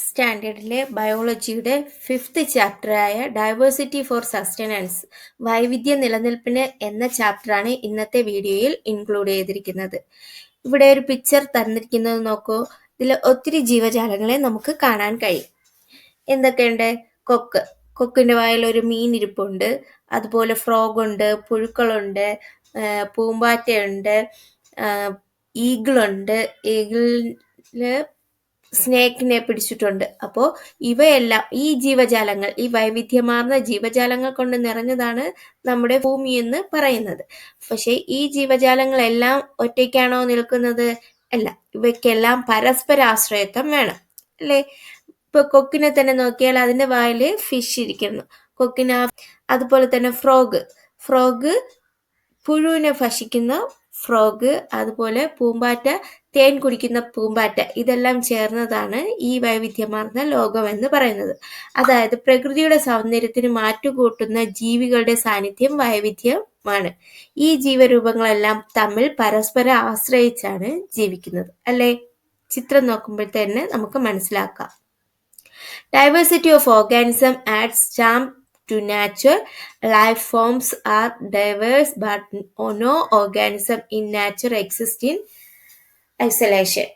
സ്റ്റാൻഡേർഡിലെ ബയോളജിയുടെ 5th ചാപ്റ്ററായ diversity four sustenance വൈവിധ്യ നിലനിൽപ്പിന് എന്ന ചാപ്റ്ററാണ് ഇന്നത്തെ വീഡിയോയിൽ ഇൻക്ലൂഡ് ചെയ്തിരിക്കുന്നത്. ഇവിടെ ഒരു പിക്ചർ തന്നിരിക്കുന്നത് നോക്കൂ. ഇതിൽ ഒത്തിരി ജീവജാലങ്ങളെ നമുക്ക് കാണാൻ കഴിയും. എന്തൊക്കെയുണ്ട്? കൊക്കിന്റെ വായിൽ ഒരു മീൻ ഇരിപ്പുണ്ട്, അതുപോലെ ഫ്രോഗ് ഉണ്ട്, പുഴുക്കളുണ്ട്, പൂമ്പാറ്റയുണ്ട്, ഈഗിളുണ്ട്, ഈഗിളില് സ്നേക്കിനെ പിടിച്ചിട്ടുണ്ട്. അപ്പോൾ ഇവയെല്ലാം ഈ ജീവജാലങ്ങൾ, ഈ വൈവിധ്യമാർന്ന ജീവജാലങ്ങൾ കൊണ്ട് നിറഞ്ഞതാണ് നമ്മുടെ ഭൂമി എന്ന് പറയുന്നത്. പക്ഷെ ഈ ജീവജാലങ്ങളെല്ലാം ഒറ്റയ്ക്കാണോ നിൽക്കുന്നത്? അല്ല, ഇവയ്ക്കെല്ലാം പരസ്പര ആശ്രയത്വം വേണം, അല്ലേ? ഇപ്പൊ കൊക്കിനെ തന്നെ നോക്കിയാൽ അതിന്റെ വായില് ഫിഷ് ഇരിക്കുന്നു. അതുപോലെ തന്നെ ഫ്രോഗ് പുഴുവിനെ ഭക്ഷിക്കുന്ന ഫ്രോഗ്, അതുപോലെ പൂമ്പാറ്റ തേൻ കുടിക്കുന്ന പൂമ്പാറ്റ, ഇതെല്ലാം ചേർന്നതാണ് ഈ വൈവിധ്യമാർന്ന ലോകം എന്ന് പറയുന്നത്. അതായത് പ്രകൃതിയുടെ സൗന്ദര്യത്തിന് മാറ്റുകൂട്ടുന്ന ജീവികളുടെ സാന്നിധ്യം വൈവിധ്യമാണ്. ഈ ജീവരൂപങ്ങളെല്ലാം തമ്മിൽ പരസ്പരം ആശ്രയിച്ചാണ് ജീവിക്കുന്നത്, അല്ലെ? ചിത്രം നോക്കുമ്പോൾ തന്നെ നമുക്ക് മനസ്സിലാക്കാം. Diversity of organism adds charm to nature. Life forms are diverse, but no organism in nature exists in isolation.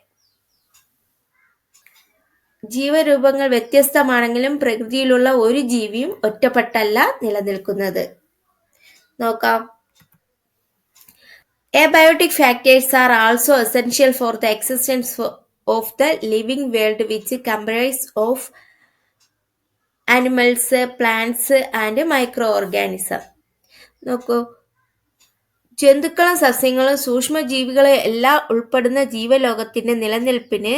ജീവരൂപങ്ങൾ വ്യത്യസ്തമാണെങ്കിലും പ്രകൃതിയിലുള്ള ഒരു ജീവിയും ഒറ്റപ്പെട്ടല്ല നിലനിൽക്കുന്നത്. നോക്കാം. Abiotic factors are also essential for the existence of the living world, which comprise of animals, plants and micro organism. നോക്കൂ, ജന്തുക്കളും സസ്യങ്ങളും സൂക്ഷ്മജീവികളും എല്ലാം ഉൾപ്പെടുന്ന ജീവലോകത്തിന്റെ നിലനിൽപ്പിന്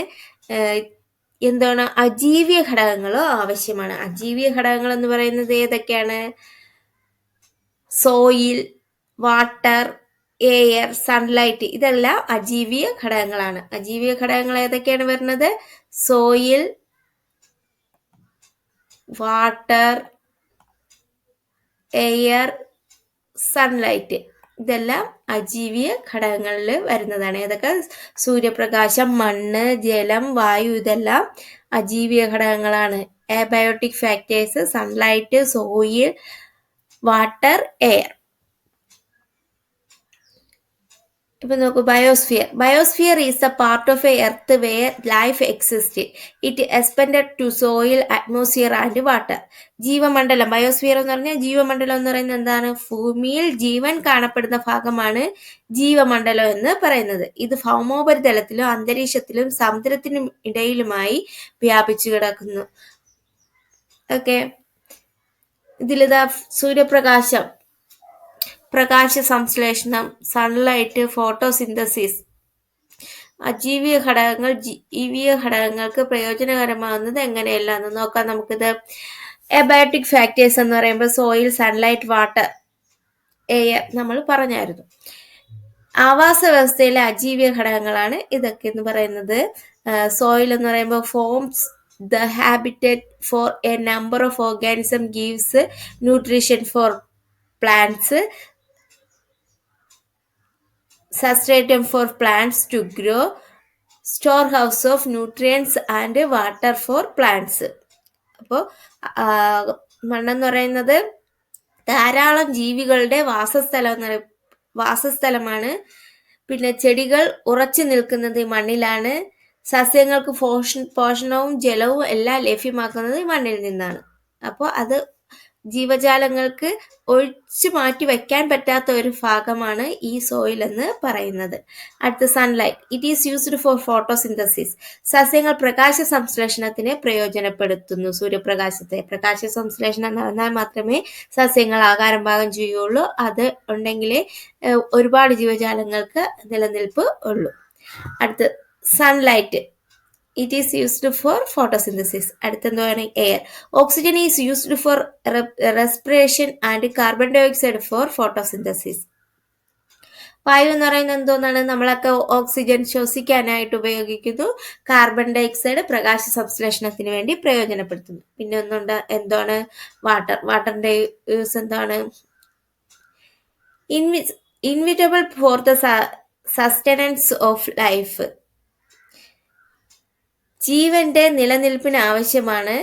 എന്താണ് അജീവീയ ഘടകങ്ങളും ആവശ്യമാണ്. അജീവീയ ഘടകങ്ങൾ എന്ന് പറയുന്നത് ഏതൊക്കെയാണ്? സോയിൽ, വാട്ടർ, എയർ, സൺലൈറ്റ്, ഇതെല്ലാം അജീവീയ ഘടകങ്ങളാണ്. അജീവീയ ഘടകങ്ങൾ ഏതൊക്കെയാണ് വരുന്നത്? സോയിൽ, വാട്ടർ, എയർ, സൺലൈറ്റ്, ഇതെല്ലാം അജീവീയ ഘടകങ്ങളിൽ വരുന്നതാണ്. ഏതൊക്കെ? സൂര്യപ്രകാശം, മണ്ണ്, ജലം, വായു, ഇതെല്ലാം അജീവീയ ഘടകങ്ങളാണ്. Abiotic factors: sunlight, soil, water, air. ഇപ്പൊ നോക്കൂ, biosphere is a part of a earth where life exist. It expended to soil, atmosphere and water. ജീവമണ്ഡലം, ബയോസ്ഫിയർ എന്ന് പറഞ്ഞാൽ ജീവമണ്ഡലം എന്ന് പറയുന്നത് എന്താണ്? ഭൂമിയിൽ ജീവൻ കാണപ്പെടുന്ന ഭാഗമാണ് ജീവമണ്ഡലം എന്ന് പറയുന്നത്. ഇത് ഭൗമോപരിതലത്തിലും അന്തരീക്ഷത്തിലും സമുദ്രത്തിനും ഇടയിലുമായി വ്യാപിച്ചു കിടക്കുന്നു. ഓക്കെ, ഇതിലിതാ സൂര്യപ്രകാശം, പ്രകാശ സംശ്ലേഷണം, സൺലൈറ്റ്, ഫോട്ടോസിന്തസിസ്. അജീവീയ ഘടകങ്ങൾ ജീവീയ ഘടകങ്ങൾക്ക് പ്രയോജനകരമാകുന്നത് എങ്ങനെയല്ല എന്ന് നോക്കാം നമുക്കിത്. എബയോട്ടിക് ഫാക്ടേഴ്സ് എന്ന് പറയുമ്പോൾ സോയിൽ, സൺലൈറ്റ്, വാട്ടർ, എയർ നമ്മൾ പറഞ്ഞായിരുന്നു. ആവാസ വ്യവസ്ഥയിലെ അജീവീയ ഘടകങ്ങളാണ് ഇതൊക്കെ എന്ന് പറയുന്നത്. സോയിൽ എന്ന് പറയുമ്പോൾ forms the habitat for a number of organisms, gives nutrition for plants, substratum for plants to grow, storehouse of nutrients and water for plants. അപ്പോൾ മണ്ണെന്ന് പറയുന്നത് ധാരാളം ജീവികളുടെ വാസസ്ഥലമാണ്. പിന്നെ ചെടികൾ ഉറച്ചു നിൽക്കുന്നത് മണ്ണിലാണ്. സസ്യങ്ങൾക്ക് പോഷണവും ജലവും എല്ലാം ലഭ്യമാക്കുന്നത് മണ്ണിൽ നിന്നാണ്. അപ്പോൾ അത് ജീവജാലങ്ങൾക്ക് ഒഴിച്ചു മാറ്റി വയ്ക്കാൻ പറ്റാത്ത ഒരു ഭാഗമാണ് ഈ സോയിൽ എന്ന് പറയുന്നത്. അടുത്ത sunlight. It is used four photosynthesis. സസ്യങ്ങൾ പ്രകാശ സംശ്ലേഷണത്തിന് പ്രയോജനപ്പെടുത്തുന്നു സൂര്യപ്രകാശത്തെ. പ്രകാശ സംശ്ലേഷണം നടന്നാൽ മാത്രമേ സസ്യങ്ങൾ ആകാരം പാകം ചെയ്യുള്ളൂ. അത് ഉണ്ടെങ്കിലേ ഒരുപാട് ജീവജാലങ്ങൾക്ക് നിലനിൽപ്പ് ഉള്ളൂ. അടുത്ത് sunlight. It is used for photosynthesis. അടുത്തെന്താണ്? Air. Oxygen is used for respiration and carbon dioxide for photosynthesis. വായു എന്ന് പറയുന്നത് എന്തോന്നാണ്? നമ്മളൊക്കെ ഓക്സിജൻ ശ്വസിക്കാനായിട്ട് ഉപയോഗിക്കുന്നു. കാർബൺ ഡയോക്സൈഡ് പ്രകാശ സംശ്ലേഷണത്തിന് വേണ്ടി പ്രയോജനപ്പെടുത്തുന്നു. പിന്നെ എന്താണ്? വാട്ടർ. വാട്ടറിന്റെ യൂസ് എന്താണ്? Inevitable for the sustenance of life. ജീവന്റെ നിലനിൽപ്പിന് ആവശ്യമാണ്.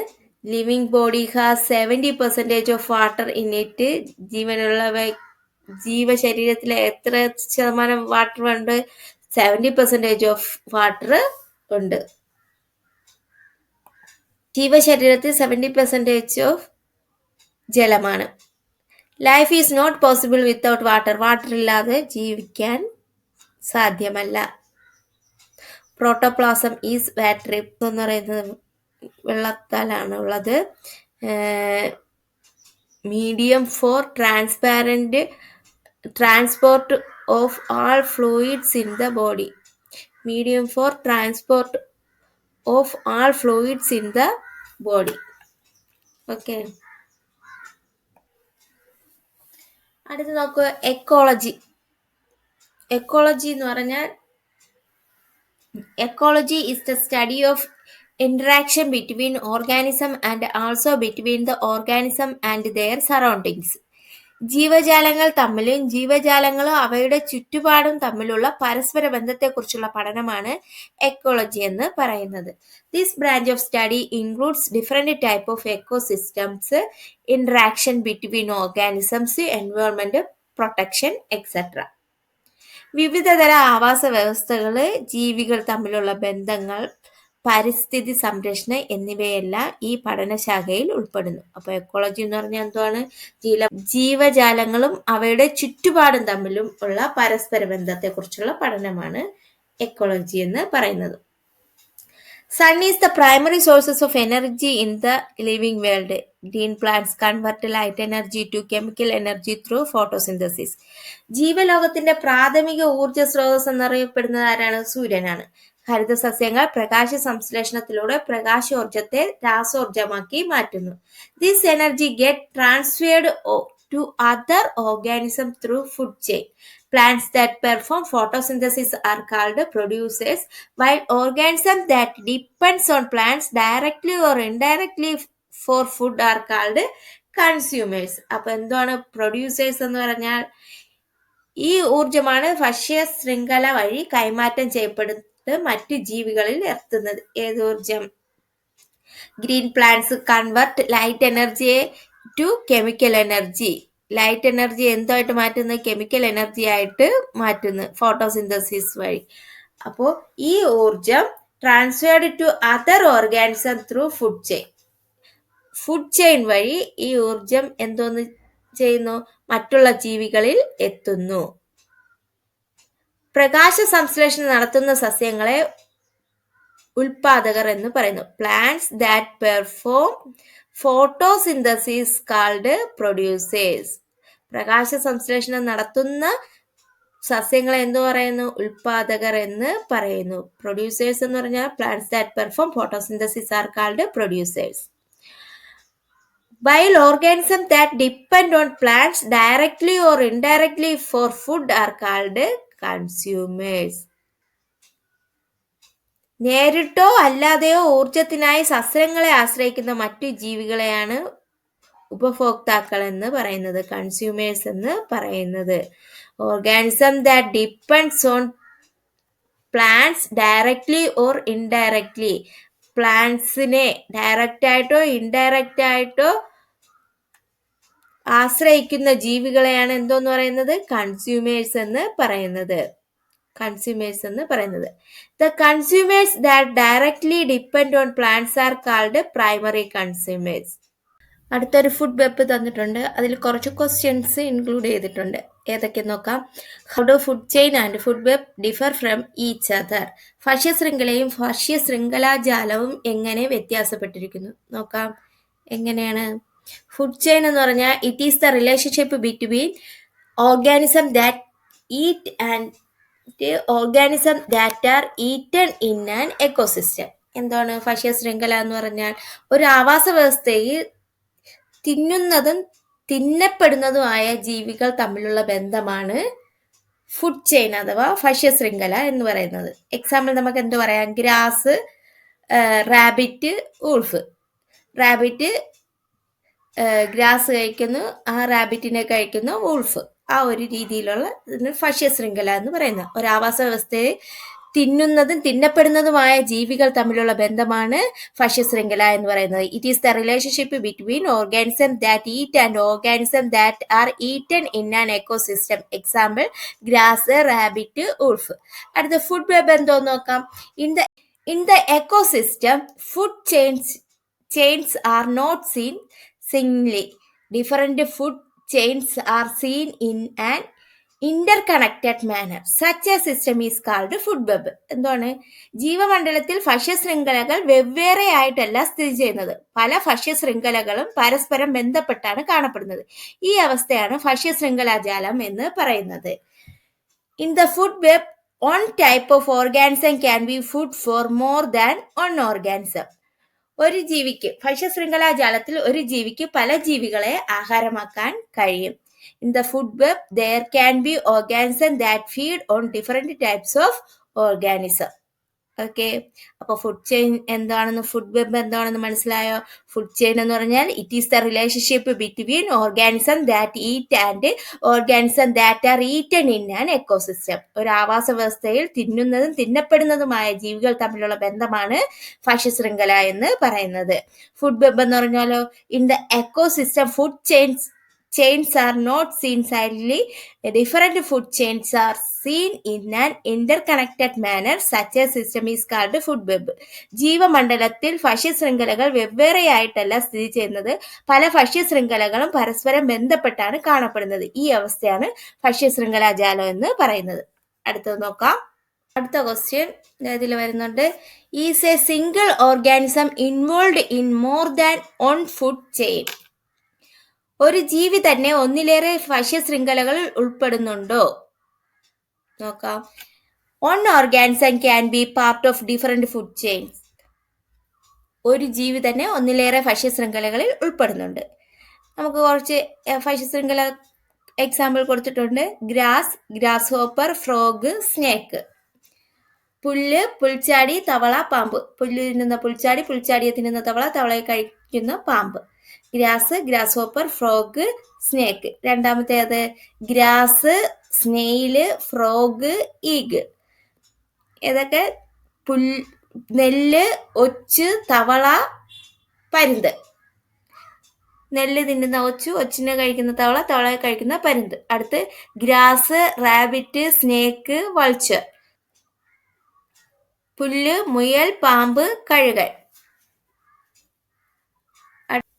Living body has 70% of water in it. ജീവശരീരത്തിൽ എത്ര ശതമാനം വാട്ടർ ഉണ്ട്? 70% ഓഫ് വാട്ടർ ഉണ്ട്. ജീവശരീരത്തിൽ 70% ഓഫ് ജലമാണ്. Life is not possible without water. Water ഇല്ലാതെ ജീവിക്കാൻ സാധ്യമല്ല. പ്രോട്ടോപ്ലാസം ഈസ് വാട്ടർ എന്ന് പറയുന്നത് വെള്ളത്താലാണ് ഉള്ളത്. Medium four transport of all fluids in the body. Medium four transport of all fluids in the body. Okay, അടുത്ത് നോക്കുക, എക്കോളജി. എക്കോളജി എന്ന് പറഞ്ഞാൽ ecology is the study of interaction between organism and also between the organism and their surroundings. ജീവജാലങ്ങൾ തമ്മിലും ജീവജാലങ്ങളും അവയുടെ ചുറ്റുപാടും തമ്മിലുള്ള പരസ്പര ബന്ധത്തെക്കുറിച്ചുള്ള പഠനമാണ് എക്കോളജി എന്ന് പറയുന്നത്. This branch of study includes different type of ecosystems, interaction between organisms, environment protection etcetera. വിവിധതര ആവാസ വ്യവസ്ഥകൾ, ജീവികൾ തമ്മിലുള്ള ബന്ധങ്ങൾ, പരിസ്ഥിതി സംരക്ഷണം എന്നിവയെല്ലാം ഈ പഠനശാഖയിൽ ഉൾപ്പെടുന്നു. അപ്പോൾ എക്കോളജി എന്ന് പറഞ്ഞാൽ എന്താണ്? ജീവജാലങ്ങളും അവയുടെ ചുറ്റുപാടും തമ്മിലും ഉള്ള പരസ്പര ബന്ധത്തെക്കുറിച്ചുള്ള പഠനമാണ് എക്കോളജി എന്ന് പറയുന്നത്. Sun is the primary sources of energy in the living world. Green plants convert light energy to chemical energy through photosynthesis. ജീവലോകത്തിന്റെ പ്രാഥമിക ഊർജ സ്രോതസ് എന്നറിയപ്പെടുന്നത് ആരാണ്? സൂര്യനാണ്. ഹരിത സസ്യങ്ങൾ പ്രകാശ സംശ്ലേഷണത്തിലൂടെ പ്രകാശോർജത്തെ രാസോർജമാക്കി മാറ്റുന്നു. This energy get transferred to other organisms through food chain. Plants that perform photosynthesis are called producers, while organisms that depends on plants directly or indirectly for food are called consumers. അപ്പോൾ എന്താണ് producers എന്ന് പറഞ്ഞാൽ? ഈ ഊർജമാണ് ഭക്ഷ്യ ശൃംഖല വഴി കൈമാറ്റം ചെയ്യപ്പെടുന്നത് മറ്റ് ജീവികളിൽ എത്തുന്നത്. ഏത് ഊർജം? ഗ്രീൻ പ്ലാന്റ്സ് കൺവെർട്ട് ലൈറ്റ് എനർജിയെ to chemical energy. Light energy എന്തായിട്ട് മാറ്റുന്നു? കെമിക്കൽ എനർജി ആയിട്ട് മാറ്റുന്നു ഫോട്ടോസിന്തസിസ് വഴി. അപ്പോൾ ഈ ഊർജം transferred to other organism through food chain. Food chain വഴി ഈ ഊർജം എന്തോന്ന് ചെയ്യുന്നു? മറ്റുള്ള ജീവികളിൽ എത്തുന്നു. പ്രകാശ സംശ്ലേഷണം നടത്തുന്ന സസ്യങ്ങളെ ഉൽപാദകർ എന്ന് പറയുന്നു. Plants that perform photosynthesis called producers. പ്രകാശ സംശ്ലേഷണം നടത്തുന്ന സസ്യങ്ങളെ എന്തു പറയുന്നു? ഉൽപാദകർ എന്ന് പറയുന്നു. പ്രൊഡ്യൂസേഴ്സ് എന്ന് പറഞ്ഞാൽ plants that perform photosynthesis are called producers. While organisms that depend on plants directly or indirectly for food are called consumers. നേരിട്ടോ അല്ലാതെയോ ഊർജത്തിനായി സസ്യങ്ങളെ ആശ്രയിക്കുന്ന മറ്റു ജീവികളെയാണ് ഉപഭോക്താക്കൾ എന്ന് പറയുന്നത്, കൺസ്യൂമേഴ്സ് എന്ന് പറയുന്നത്. Organism that depends on plants directly or indirectly. പ്ലാന്റ്സിനെ ഡയറക്റ്റ് ആയിട്ടോ ഇൻഡയറക്റ്റ് ആയിട്ടോ ആശ്രയിക്കുന്ന ജീവികളെയാണ് എന്തോന്ന് പറയുന്നത്? കൺസ്യൂമേഴ്സ് എന്ന് പറയുന്നത്. കൺസ്യൂമേഴ്സ് എന്ന് പറയുന്നത്. The consumers that directly depend on plants are called primary consumers. അടുത്തൊരു ഫുഡ് വെബ് തന്നിട്ടുണ്ട്. അതിൽ കുറച്ച് ക്വസ്റ്റ്യൻസ് ഇൻക്ലൂഡ് ചെയ്തിട്ടുണ്ട്. ഏതൊക്കെ നോക്കാം. How do food chain and food web differ from each other. ഭക്ഷ്യശൃംഖലയും ഭക്ഷ്യശൃംഖലാജാലവും എങ്ങനെ വ്യത്യാസപ്പെട്ടിരിക്കുന്നു നോക്കാം. എങ്ങനെയാണ്? ഫുഡ് ചെയിൻ എന്ന് പറഞ്ഞാൽ it is the relationship between organism that eat and organism that are eaten in an ecosystem. എന്താണ് ഭക്ഷ്യശൃംഖല എന്ന് പറഞ്ഞാൽ? ഒരു ആവാസ വ്യവസ്ഥയിൽ തിന്നുന്നതും തിന്നപ്പെടുന്നതുമായ ജീവികൾ തമ്മിലുള്ള ബന്ധമാണ് ഫുഡ് ചെയിൻ അഥവാ ഭക്ഷ്യശൃംഖല എന്ന് പറയുന്നത്. എക്സാമ്പിൾ നമുക്ക് എന്ത് പറയാം? Grass, rabbit, wolf. Rabbit grass കഴിക്കുന്നു, ആ റാബിറ്റിനെ കഴിക്കുന്നു വൂൾഫ്. ആ ഒരു രീതിയിലുള്ള ഭക്ഷ്യശൃംഖല എന്ന് പറയുന്നത്. ഒരു ആവാസ വ്യവസ്ഥയിൽ തിന്നുന്നതും തിന്നപ്പെടുന്നതുമായ ജീവികൾ തമ്മിലുള്ള ബന്ധമാണ് ഭക്ഷ്യശൃംഖല എന്ന് പറയുന്നത്. It is the relationship between organism that eat and organism that R eaten in an ecosystem. Example grass, rabbit, Ulf. അടുത്ത ഫുഡ് വെബ് എന്തോന്ന് നോക്കാം. In the ecosystem, food chains are not seen singly. Different food chains are seen in an interconnected manner. Such a system is called food web. എന്താണ്? ജീവമണ്ഡലത്തിൽ ഭക്ഷ്യശൃംഖലകൾ വെവ്വേറെയായിട്ടല്ല സ്ഥിതി ചെയ്യുന്നത്. പല ഭക്ഷ്യശൃംഖലകളും പരസ്പരം ബന്ധപ്പെട്ടാണ് കാണപ്പെടുന്നത്. ഈ അവസ്ഥയാണ് ഭക്ഷ്യശൃംഖലാജാലം എന്ന് പറയുന്നത്. In the food web, one type of organism can be food for more than one organism. ഒരു ജീവിക്ക് ഭക്ഷ്യശൃംഖലാജാലത്തിൽ ഒരു ജീവിക്ക് പല ജീവികളെ ആഹാരമാക്കാൻ കഴിയും. In the food web, there can be organisms that feed on different types of organism. Okay, അപ്പൊ food chain എന്താണെന്ന്, food web എന്താണെന്ന് മനസ്സിലായോ? Food chain എന്ന് പറഞ്ഞാൽ it is the relationship between organism that eat and organism that R eaten in an ecosystem. ഒരു ആവാസ വ്യവസ്ഥയിൽ തിന്നുന്നതും തിന്നപ്പെടുന്നതുമായ ജീവികൾ തമ്മിലുള്ള ബന്ധമാണ് ഭക്ഷ്യശൃംഖല എന്ന് പറയുന്നത്. ഫുഡ് വെബ് എന്ന് പറഞ്ഞാലോ, in the ecosystem food chains are not seen silently. Different food chains are seen in an interconnected manner. Such a system is called food web. ജീവമണ്ഡലത്തിൽ ഭക്ഷ്യശൃംഖലകൾ വെവ്വേറെയായിട്ടല്ല സ്ഥിതി ചെയ്യുന്നത്. പല ഭക്ഷ്യശൃംഖലകളും പരസ്പരം ബന്ധപ്പെട്ടാണ് കാണപ്പെടുന്നത്. ഈ അവസ്ഥയാണ് ഭക്ഷ്യശൃംഖലാജാലം എന്ന് പറയുന്നത്. അടുത്തത് നോക്കാം. അടുത്ത ക്വസ്റ്റ്യൻ ഇതിൽ വരുന്നുണ്ട്. Is A single organism involve in more than one food chain. ഒരു ജീവി തന്നെ ഒന്നിലേറെ ഭക്ഷ്യശൃംഖലകളിൽ ഉൾപ്പെടുന്നുണ്ടോ? നോക്കാം. One organism can be part of different food chains. ഒരു ജീവി തന്നെ ഒന്നിലേറെ ഭക്ഷ്യശൃംഖലകളിൽ ഉൾപ്പെടുന്നുണ്ട്. നമുക്ക് കുറച്ച് ഭക്ഷ്യശൃംഖല എക്സാമ്പിൾ കൊടുത്തിട്ടുണ്ട്. Grass hopper, frog, snake. പുല്ല്, പുൽച്ചാടി, തവള, പാമ്പ്. പുല്ല് തിന്നുന്ന പുൽച്ചാടി, പുൽച്ചാടിയെ തിന്നുന്ന തവള, തവളയെ കഴിക്കുന്ന പാമ്പ്. Grass hopper, frog, snake. രണ്ടാമത്തേത് ഗ്രാസ്, സ്നെയില്, ഫ്രോഗ്, ഈഗിൾ. ഏതൊക്കെ? നെല്ല്, ഒച്ച്, തവള, പരുന്ത്. നെല്ല് തിന്നുന്ന ഒച്ചു, ഒച്ചിനെ കഴിക്കുന്ന തവള, തവളയെ കഴിക്കുന്ന പരുന്ത്. അടുത്ത് ഗ്രാസ്, റാബിറ്റ്, സ്നേക്ക്, വൾച്ചർ. പുല്ല്, മുയൽ, പാമ്പ്, കഴുകൻ.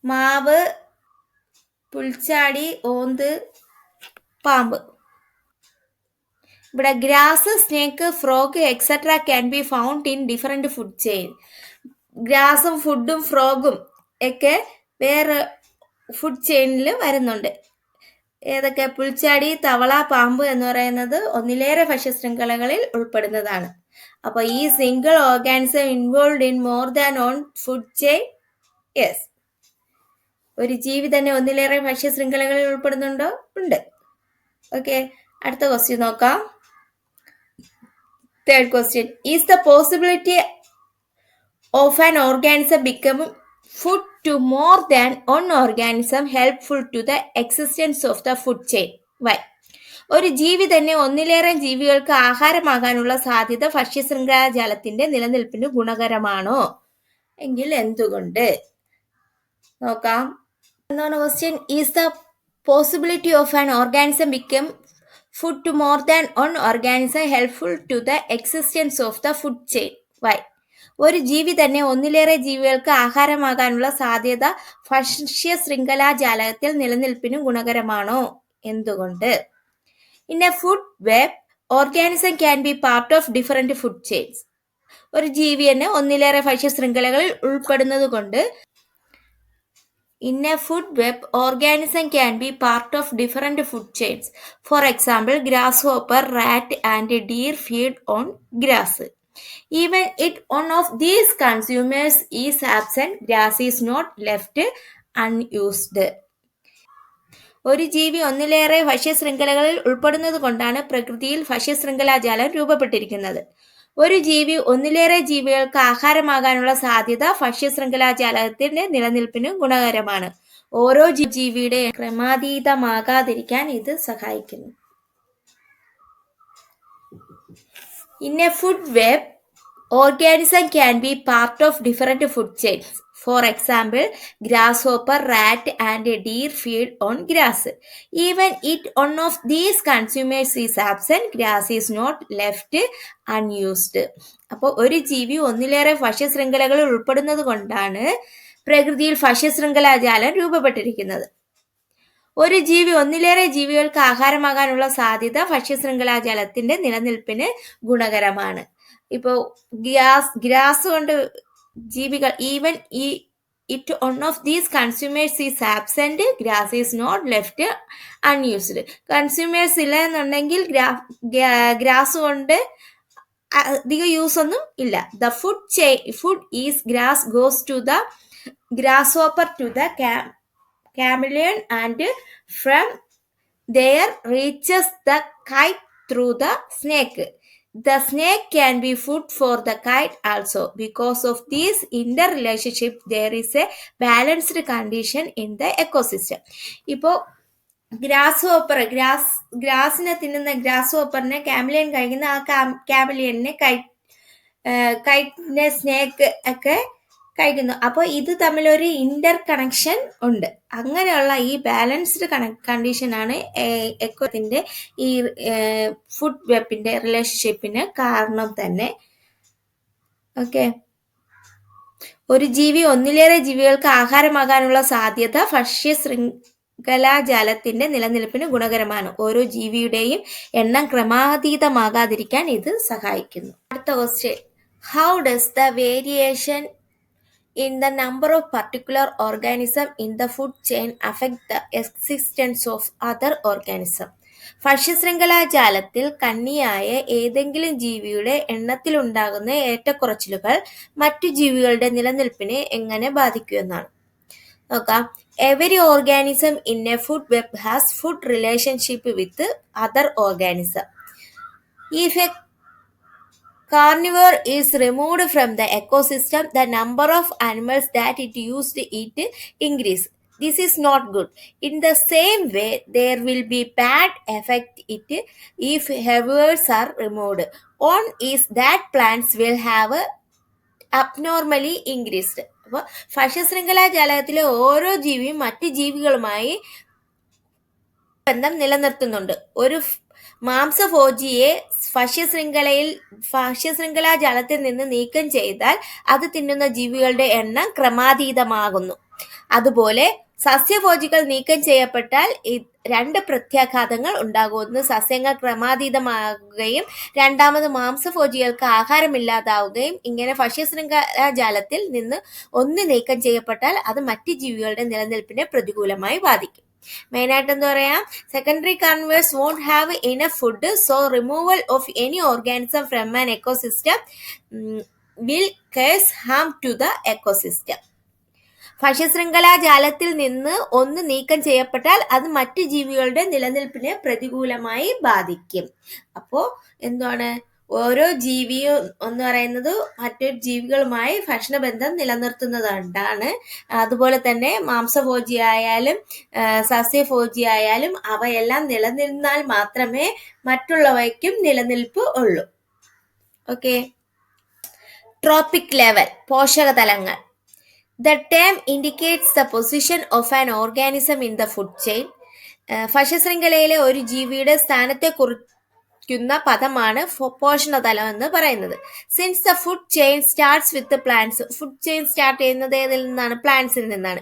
മാവ്, പുൽച്ചാടി, ഓന്ത്, പാമ്പ്. ഇവിടെ grass, snake, frog etcetera can be found in different food chain. ഗ്രാസും ഫുഡും ഫ്രോഗും ഒക്കെ വേറെ ഫുഡ് ചെയിനിൽ വരുന്നുണ്ട്. ഏതൊക്കെ? പുൽച്ചാടി, തവള, പാമ്പ് എന്ന് പറയുന്നത് ഒന്നിലേറെ ഭക്ഷ്യശൃംഖലകളിൽ ഉൾപ്പെടുന്നതാണ്. അപ്പൊ ഈ single organism involve in more than on food chain. Yes, ഒരു ജീവി തന്നെ ഒന്നിലേറെ ഭക്ഷ്യശൃംഖലകളിൽ ഉൾപ്പെടുന്നുണ്ടോ? ഉണ്ട്. ഓക്കെ, അടുത്ത ക്വസ്റ്റ്യൻ നോക്കാം. Third question. Is the possibility of an organism becoming food to more than one organism helpful to the existence of the food chain? Why? ഒരു ജീവി തന്നെ ഒന്നിലേറെ ജീവികൾക്ക് ആഹാരമാകാനുള്ള സാധ്യത ഭക്ഷ്യശൃംഖലാജാലത്തിന്റെ നിലനിൽപ്പിന് ഗുണകരമാണോ? എങ്കിൽ എന്തുകൊണ്ട്? നോക്കാം. എന്താണ് question? Is the possibility of an organism become food to more than one organism helpful to the existence of the food chain? Why? ഒരു ജീവി തന്നെ ഒന്നിലേറെ ജീവികൾക്ക് ആഹാരമാകാനുള്ള സാധ്യത ഭക്ഷ്യശൃംഖലാജാലത്തിൽ നിലനിൽപ്പിന് ഗുണകരമാണോ? എന്തുകൊണ്ട്? In a food web, organism can be part of different food chains. ഒരു ജീവി തന്നെ ഒന്നിലേറെ ഭക്ഷ്യശൃംഖലകളിൽ ഉൾപ്പെടുന്നത് കൊണ്ട് in a food web, organism can be part of different food chains. For example, grasshopper, rat, and deer feed on grass. Even if one of these consumers is absent, grass is not left unused. ഒരു ജീവി ഒന്നിലേറെ ഭക്ഷ്യശൃംഖലകളിൽ ഉൾപ്പെടുന്നത് കൊണ്ടാണ് പ്രകൃതിയിൽ ഭക്ഷ്യശൃംഖലാജാലം രൂപപ്പെട്ടിരിക്കുന്നത്. ഒരു ജീവി ഒന്നിലേറെ ജീവികൾക്ക് ആഹാരമാകാനുള്ള സാധ്യത ഭക്ഷ്യശൃംഖലാജാലത്തിന്റെ നിലനിൽപ്പിന് ഗുണകരമാണ്. ഓരോ ജീവിയുടെ ക്രമാതീതമാകാതിരിക്കാൻ ഇത് സഹായിക്കുന്നു. In a food web, organism can be part of different food chains. For example, grasshopper, rat, and a deer feed on grass. Even if one of these consumers is absent, grass is not left unused. അപ്പോൾ ഒരു ജീവി ഒന്നിലേറെ ഭക്ഷ്യശൃംഖലകളിൽ ഉൾപ്പെടുന്നത് കൊണ്ടാണ് പ്രകൃതിയിൽ ഭക്ഷ്യശൃംഖലാജാലം രൂപപ്പെട്ടിരിക്കുന്നത്. ഒരു ജീവി ഒന്നിലേറെ ജീവികൾക്ക് ആഹാരമാകാനുള്ള സാധ്യത ഭക്ഷ്യശൃംഖലാജാലത്തിന്റെ നിലനിൽപ്പിന് ഗുണകരമാണ്. ഇപ്പോൾ ഗ്രാസ് കൊണ്ട് ജീവികൾ even it one of these consumers is absent, grass is not left unused. Consumers ഇല്ല എന്നുണ്ടെങ്കിൽ ഗ്രാസ് കൊണ്ട് അധിക യൂസ് ഒന്നും ഇല്ല. The food is grass goes to the grasshopper to the chameleon, and from there reaches the kite through the snake. The snake can be food for the kite also. Because of this interrelationship, there is a balanced condition in the ecosystem. ഇപ്പോൾ ഗ്രാസിനെ തിന്നുന്ന grass ക്യാമലിയൻ കഴിക്കുന്ന ആ ക്യാമലിയനെ കൈറ്റിനെ snake ഒക്കെ കഴിക്കുന്നു. അപ്പോൾ ഇത് തമ്മിലൊരു Inter connection ഉണ്ട്. അങ്ങനെയുള്ള ഈ ബാലൻസ്ഡ് കണ്ടീഷനാണ് എക്കോത്തിന്റെ ഈ ഫുഡ് വെബിന്റെ റിലേഷൻഷിപ്പിന് കാരണം തന്നെ. ഓക്കെ, ഒരു ജീവി ഒന്നിലേറെ ജീവികൾക്ക് ആഹാരമാകാനുള്ള സാധ്യത ഭക്ഷ്യശൃംഖലാജാലത്തിന്റെ നിലനിൽപ്പിന് ഗുണകരമാണ്. ഓരോ ജീവിയുടെയും എണ്ണം ക്രമാതീതമാകാതിരിക്കാൻ ഇത് സഹായിക്കുന്നു. അടുത്ത question, how does the variation in the number of particular organisms in the food chain affect the existence of other organisms? ഭക്ഷ്യശൃംഖലാജാലത്തിൽ കണ്ണിയായ ഏതെങ്കിലും ജീവിയുടെ എണ്ണത്തിലുണ്ടാകുന്ന ഏറ്റക്കുറച്ചിലുകൾ മറ്റു ജീവികളുടെ നിലനിൽപ്പിനെ എങ്ങനെ ബാധിക്കുമെന്നാണ് നോക്കാം. Every organism in A food web has food relationship with other organism. If a carnivore is removed from the ecosystem, the number of animals that it used to eat increase. This is not good. In the same way, there will be bad effect if herbivores are removed. One is that plants will have abnormally increased. അപ്പോൾ ഭക്ഷ്യശൃംഖലാജാലത്തിലെ ഓരോ ജീവിയും മറ്റ് ജീവികളുമായി ബന്ധം നിലനിർത്തുന്നുണ്ട്. ഒരു മാംസഭോജിയെ ഭക്ഷ്യശൃംഖലാജാലത്തിൽ നിന്ന് നീക്കം ചെയ്താൽ അത് തിന്നുന്ന ജീവികളുടെ എണ്ണം ക്രമാതീതമാകുന്നു. അതുപോലെ സസ്യഭോജികൾ നീക്കം ചെയ്യപ്പെട്ടാൽ രണ്ട് പ്രത്യാഘാതങ്ങൾ ഉണ്ടാകും. ഒന്ന്, സസ്യങ്ങൾ ക്രമാതീതമാകുകയും രണ്ടാമത് മാംസഭോജികൾക്ക് ആഹാരമില്ലാതാവുകയും. ഇങ്ങനെ ഭക്ഷ്യശൃംഖലാജാലത്തിൽ നിന്ന് ഒന്ന് നീക്കം ചെയ്യപ്പെട്ടാൽ അത് മറ്റ് ജീവികളുടെ നിലനിൽപ്പിനെ പ്രതികൂലമായി ബാധിക്കും. മെയിനായിട്ട് എന്താ പറയാ, secondary carnivores won't have enough food, so removal of any organism from an ecosystem will cause harm to the ecosystem. ഭക്ഷ്യശൃംഖലാജാലത്തിൽ നിന്ന് ഒന്ന് നീക്കം ചെയ്യപ്പെട്ടാൽ അത് മറ്റ് ജീവികളുടെ നിലനിൽപ്പിനെ പ്രതികൂലമായി ബാധിക്കും. അപ്പോൾ എന്താണ്, ഓരോ ജീവിയും എന്ന് പറയുന്നത് മറ്റൊരു ജീവികളുമായി ഭക്ഷണബന്ധം നിലനിർത്തുന്നതുകൊണ്ടാണ്. അതുപോലെ തന്നെ മാംസഭോജിയായാലും സസ്യഭോജിയായാലും അവയെല്ലാം നിലനിന്നാൽ മാത്രമേ മറ്റുള്ളവയ്ക്കും നിലനിൽപ്പ് ഉള്ളൂ. ഓക്കെ, ട്രോപ്പിക് ലെവൽ, പോഷകതലങ്ങൾ. The term indicates the position of an organism in the food chain. ഭക്ഷ്യശൃംഖലയിലെ ഒരു ജീവിയുടെ സ്ഥാനത്തെ കുറിക്കുന്ന പദമാണ് പോഷണതലം എന്ന് പറയുന്നത്. Since the food chain starts with plants, food chain start ചെയ്യുന്നത് ഏതിൽ നിന്നാണ്? പ്ലാന്റ്സിൽ നിന്നാണ്.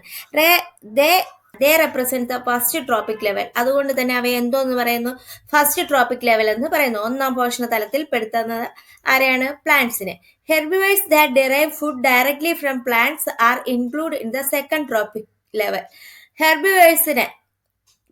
They represent the first tropic level. അതുകൊണ്ട് തന്നെ അവയെ എന്തോന്ന് പറയുന്നു? ഫസ്റ്റ് ട്രോപ്പിക് ലെവൽ എന്ന് പറയുന്നു. ഒന്നാം പോഷണതലത്തിൽ പെടുത്തുന്നത് ആരെയാണ്? പ്ലാന്റ്സിനെ. Herbivores that derive food directly from plants are included in the second tropic level. ഹെർബിവേഴ്സിനെ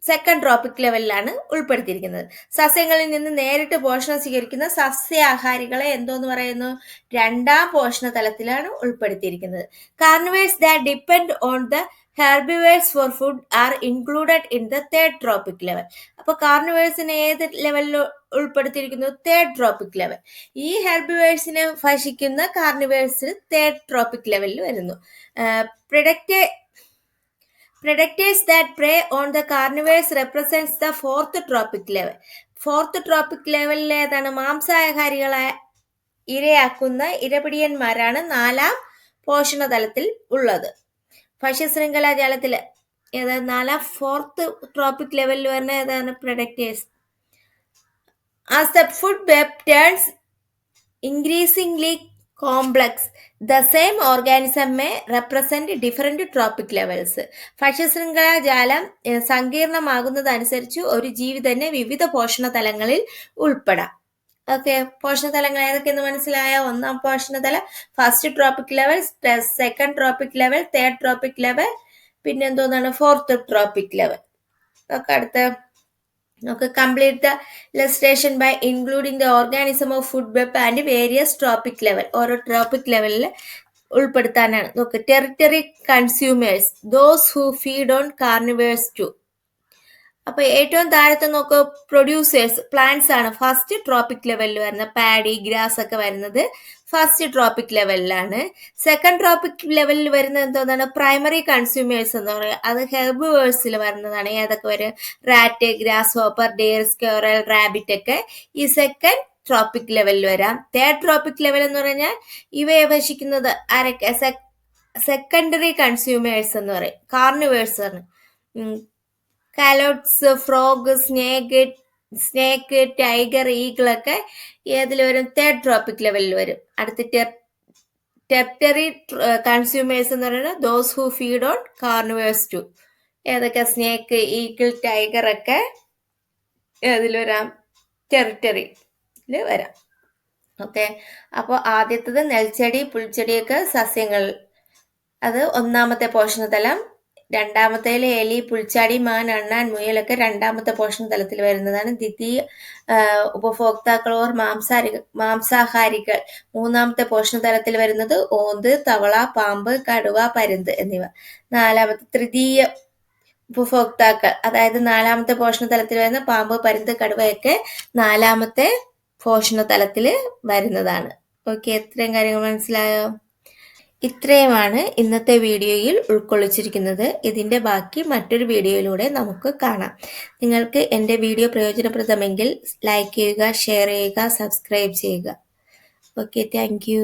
സെക്കൻഡ് ട്രോപ്പിക് ലെവലിലാണ് ഉൾപ്പെടുത്തിയിരിക്കുന്നത്. സസ്യങ്ങളിൽ നിന്ന് നേരിട്ട് പോഷണം സ്വീകരിക്കുന്ന സസ്യാഹാരികളെ എന്തോന്ന് പറയുന്നു? രണ്ടാം പോഷണ തലത്തിലാണ് ഉൾപ്പെടുത്തിയിരിക്കുന്നത്. Carnivores that depend on the herbivores for food are included in the third tropic level. അപ്പോൾ കാർണിവേഴ്സിനെ ഏത് ലെവലിൽ ഉൾപ്പെടുത്തിയിരിക്കുന്നു? Third tropic level. ഈ ഹെർബിവേഴ്സിനെ ഭക്ഷിക്കുന്ന കാർണിവേഴ്സ് തേർഡ് ട്രോപ്പിക് ലെവലിൽ വരുന്നു. Predators that prey on the carnivores represents the fourth tropic level. Fourth tropic ലെവലിൽ ഏതാണ്? മാംസാഹാരികളെ ഇരയാക്കുന്ന ഇരപിടിയന്മാരാണ് 4ാം പോഷണതലത്തിൽ ഉള്ളത്. ഭക്ഷ്യശൃംഖലാ ജാലത്തില് ഏതാണ് 4th ട്രോപ്പിക് ലെവലിൽ വരുന്ന ഏതാണ്? predators. As the food web turns increasingly complex, the same organism may represent different trophic levels. ഭക്ഷ്യശൃംഖലാ ജാലം സങ്കീർണമാകുന്നതനുസരിച്ച് ഒരു ജീവി തന്നെ വിവിധ പോഷണതലങ്ങളിൽ ഉൾപ്പെടാം. ഓക്കെ, പോഷണതലങ്ങൾ ഏതൊക്കെയെന്ന് മനസ്സിലായോ? 1ാം പോഷണതലം first tropic level, second tropic level, third tropic level, പിന്നെ എന്തോന്നാണ് 4th ട്രോപ്പിക് ലെവൽ. ഒക്കെ അടുത്ത നമുക്ക് complete the illustration by including the organism of food web and various trophic level. ഓരോ ട്രോപ്പിക് ലെവലിൽ ഉൾപ്പെടുത്താനാണ്. നോക്ക്, tertiary consumers, those who feed on carnivores too. അപ്പൊ ഏറ്റവും താഴത്തെ നോക്ക്, പ്രൊഡ്യൂസേഴ്സ്, പ്ലാന്റ്സ് ആണ് ഫസ്റ്റ് ട്രോപ്പിക് ലെവലിൽ വരുന്ന. പാഡി, ഗ്രാസ് ഒക്കെ വരുന്നത് ഫസ്റ്റ് ട്രോപ്പിക് ലെവലിലാണ്. സെക്കൻഡ് ട്രോപ്പിക് ലെവലിൽ വരുന്നത് എന്തോന്നാണ്? പ്രൈമറി കൺസ്യൂമേഴ്സ് എന്ന് പറയുക. അത് ഹെർബിവേഴ്സിൽ വരുന്നതാണ്. ഏതൊക്കെ വരും? Rat, grass hopper, dare, squirrel, rabbit ഒക്കെ ഈ സെക്കൻഡ് ട്രോപ്പിക് ലെവലിൽ വരാം. തേർഡ് ട്രോപ്പിക് ലെവൽ എന്ന് പറഞ്ഞാൽ ഇവയെ ഭക്ഷിക്കുന്നത് ആരൊക്കെ? സെക്കൻഡറി കൺസ്യൂമേഴ്സ് എന്ന് പറയും. കാർണിവേഴ്സ് ആണ്. കാലോട്സ്, ഫ്രോഗ്, സ്നേക്ക്, ടൈഗർ, ഈഗിളൊക്കെ ഏതിൽ വരും? തേർഡ് ട്രോപ്പിക് ലെവലിൽ വരും. അടുത്ത് ടെറിട്ടറി കൺസ്യൂമേഴ്സ് എന്ന് പറയുന്നത് those who feed on carnivores too. ഏതൊക്കെ? സ്നേക്ക്, ഈഗിൾ, ടൈഗർ ഒക്കെ ഏതിൽ വരാം? ടെറിട്ടറിയിൽ വരാം. ഓക്കെ, അപ്പോൾ ആദ്യത്തത് നെൽച്ചെടി, പുൽച്ചെടിയൊക്കെ സസ്യങ്ങൾ, അത് 1ാമത്തെ പോഷണതലം. രണ്ടാമത്തേൽ എലി, പുൽച്ചാടി, മാൻ, അണ്ണാൻ, മുയലൊക്കെ 2ാമത്തെ പോഷണതലത്തിൽ വരുന്നതാണ്. ദ്വിതീയ ഉപഭോക്താക്കൾ ഓർ മാംസാഹാരികൾ 3ാമത്തെ പോഷണതലത്തിൽ വരുന്നത്. ഓന്ത്, തവള, പാമ്പ്, കടുവ, പരുന്ത് എന്നിവ. 4ാമത്തെ തൃതീയ ഉപഭോക്താക്കൾ, അതായത് 4ാമത്തെ പോഷണതലത്തിൽ വരുന്ന പാമ്പ്, പരുന്ത്, കടുവയൊക്കെ 4ാമത്തെ പോഷണതലത്തിൽ വരുന്നതാണ്. ഓക്കെ, എത്രയും കാര്യങ്ങൾ മനസ്സിലായോ? ഇത്രയുമാണ് ഇന്നത്തെ വീഡിയോയിൽ ഉൾക്കൊള്ളിച്ചിരിക്കുന്നത്. ഇതിൻ്റെ ബാക്കി മറ്റൊരു വീഡിയോയിലൂടെ നമുക്ക് കാണാം. നിങ്ങൾക്ക് എൻ്റെ വീഡിയോ പ്രയോജനപ്രദമെങ്കിൽ ലൈക്ക് ചെയ്യുക, ഷെയർ ചെയ്യുക, സബ്സ്ക്രൈബ് ചെയ്യുക. Okay, thank you.